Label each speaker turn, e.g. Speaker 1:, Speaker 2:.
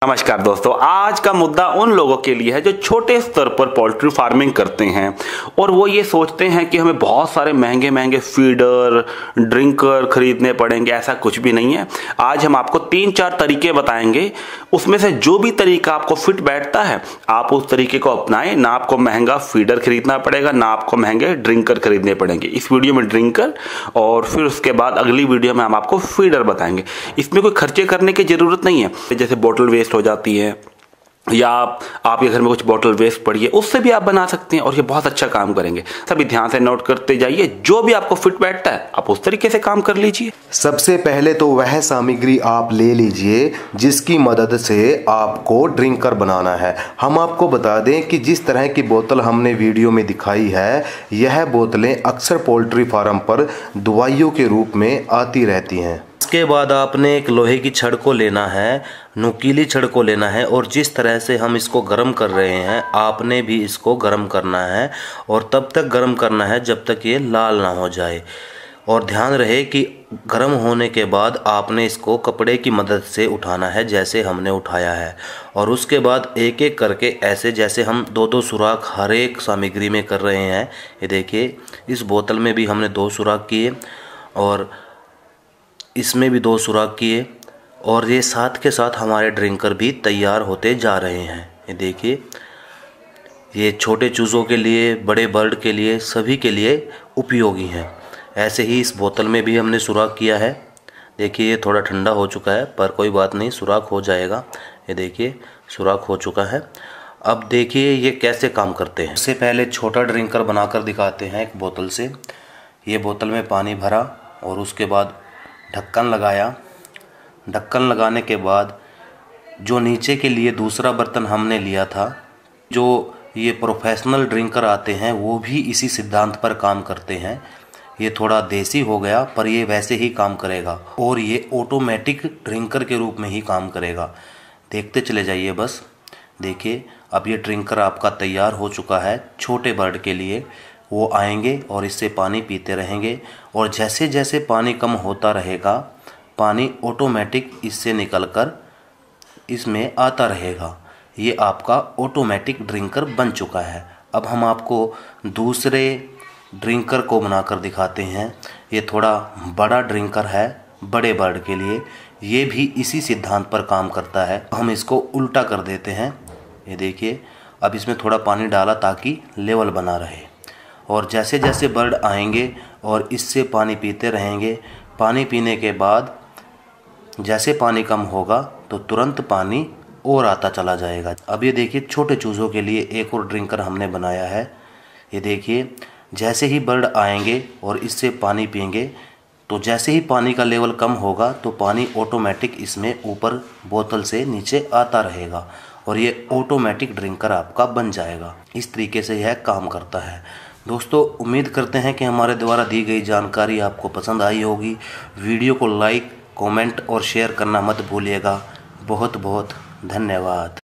Speaker 1: नमस्कार दोस्तों, आज का मुद्दा उन लोगों के लिए है जो छोटे स्तर पर पोल्ट्री फार्मिंग करते हैं और वो ये सोचते हैं कि हमें बहुत सारे महंगे महंगे फीडर ड्रिंकर खरीदने पड़ेंगे। ऐसा कुछ भी नहीं है। आज हम आपको 3-4 तरीके बताएंगे, उसमें से जो भी तरीका आपको फिट बैठता है आप उस तरीके को अपनाएं। ना आपको महंगा फीडर खरीदना पड़ेगा, ना आपको महंगे ड्रिंकर खरीदने पड़ेंगे। इस वीडियो में ड्रिंकर और फिर उसके बाद अगली वीडियो में हम आपको फीडर बताएंगे। इसमें कोई खर्चे करने की जरूरत नहीं है। जैसे बोतल वेस्ट हो जाती है या आपके घर में कुछ बोतल वेस्ट पड़ी है, उससे भी आप बना सकते हैं और ये बहुत अच्छा काम करेंगे। सभी ध्यान से नोट करते जाइए, जो भी आपको फिट बैठता है आप उस तरीके से काम कर लीजिए।
Speaker 2: सबसे पहले तो वह सामग्री आप ले लीजिए जिसकी मदद से आपको ड्रिंकर बनाना है। हम आपको बता दें कि जिस तरह की बोतल हमने वीडियो में दिखाई है, यह बोतलें अक्सर पोल्ट्री फार्म पर दवाइयों के रूप में आती रहती हैं।
Speaker 3: इसके बाद आपने एक लोहे की छड़ को लेना है, नुकीली छड़ को लेना है और जिस तरह से हम इसको गर्म कर रहे हैं आपने भी इसको गर्म करना है और तब तक गर्म करना है जब तक ये लाल ना हो जाए। और ध्यान रहे कि गर्म होने के बाद आपने इसको कपड़े की मदद से उठाना है जैसे हमने उठाया है। और उसके बाद एक एक करके ऐसे जैसे हम 2-2 सुराख हर एक सामग्री में कर रहे हैं। ये देखिए, इस बोतल में भी हमने 2 सुराख किए और इसमें भी 2 सुराख किए और ये साथ के साथ हमारे ड्रिंकर भी तैयार होते जा रहे हैं। ये देखिए, ये छोटे चूज़ों के लिए, बड़े बर्ड के लिए, सभी के लिए उपयोगी हैं। ऐसे ही इस बोतल में भी हमने सुराख किया है। देखिए, ये थोड़ा ठंडा हो चुका है पर कोई बात नहीं, सुराख हो जाएगा। ये देखिए, सुराख हो चुका है। अब देखिए ये कैसे काम करते हैं। इससे पहले छोटा ड्रिंकर बनाकर दिखाते हैं एक बोतल से। ये बोतल में पानी भरा और उसके बाद ढक्कन लगाया। ढक्कन लगाने के बाद जो नीचे के लिए दूसरा बर्तन हमने लिया था, जो ये प्रोफेशनल ड्रिंकर आते हैं वो भी इसी सिद्धांत पर काम करते हैं। ये थोड़ा देसी हो गया पर ये वैसे ही काम करेगा और ये ऑटोमेटिक ड्रिंकर के रूप में ही काम करेगा। देखते चले जाइए बस। देखिए, अब ये ड्रिंकर आपका तैयार हो चुका है। छोटे बर्ड के लिए वो आएंगे और इससे पानी पीते रहेंगे और जैसे जैसे पानी कम होता रहेगा पानी ऑटोमेटिक इससे निकलकर इसमें आता रहेगा। ये आपका ऑटोमेटिक ड्रिंकर बन चुका है। अब हम आपको दूसरे ड्रिंकर को बनाकर दिखाते हैं। ये थोड़ा बड़ा ड्रिंकर है बड़े बर्ड के लिए। ये भी इसी सिद्धांत पर काम करता है। हम इसको उल्टा कर देते हैं। ये देखिए, अब इसमें थोड़ा पानी डाला ताकि लेवल बना रहे और जैसे जैसे बर्ड आएंगे और इससे पानी पीते रहेंगे। पानी पीने के बाद जैसे पानी कम होगा तो तुरंत पानी और आता चला जाएगा। अब ये देखिए, छोटे चूज़ों के लिए एक और ड्रिंकर हमने बनाया है। ये देखिए, जैसे ही बर्ड आएंगे और इससे पानी पिएंगे तो जैसे ही पानी का लेवल कम होगा तो पानी ऑटोमेटिक इसमें ऊपर बोतल से नीचे आता रहेगा और ये ऑटोमेटिक ड्रिंकर आपका बन जाएगा। इस तरीके से यह काम करता है। दोस्तों, उम्मीद करते हैं कि हमारे द्वारा दी गई जानकारी आपको पसंद आई होगी। वीडियो को लाइक, कमेंट और शेयर करना मत भूलिएगा। बहुत बहुत धन्यवाद।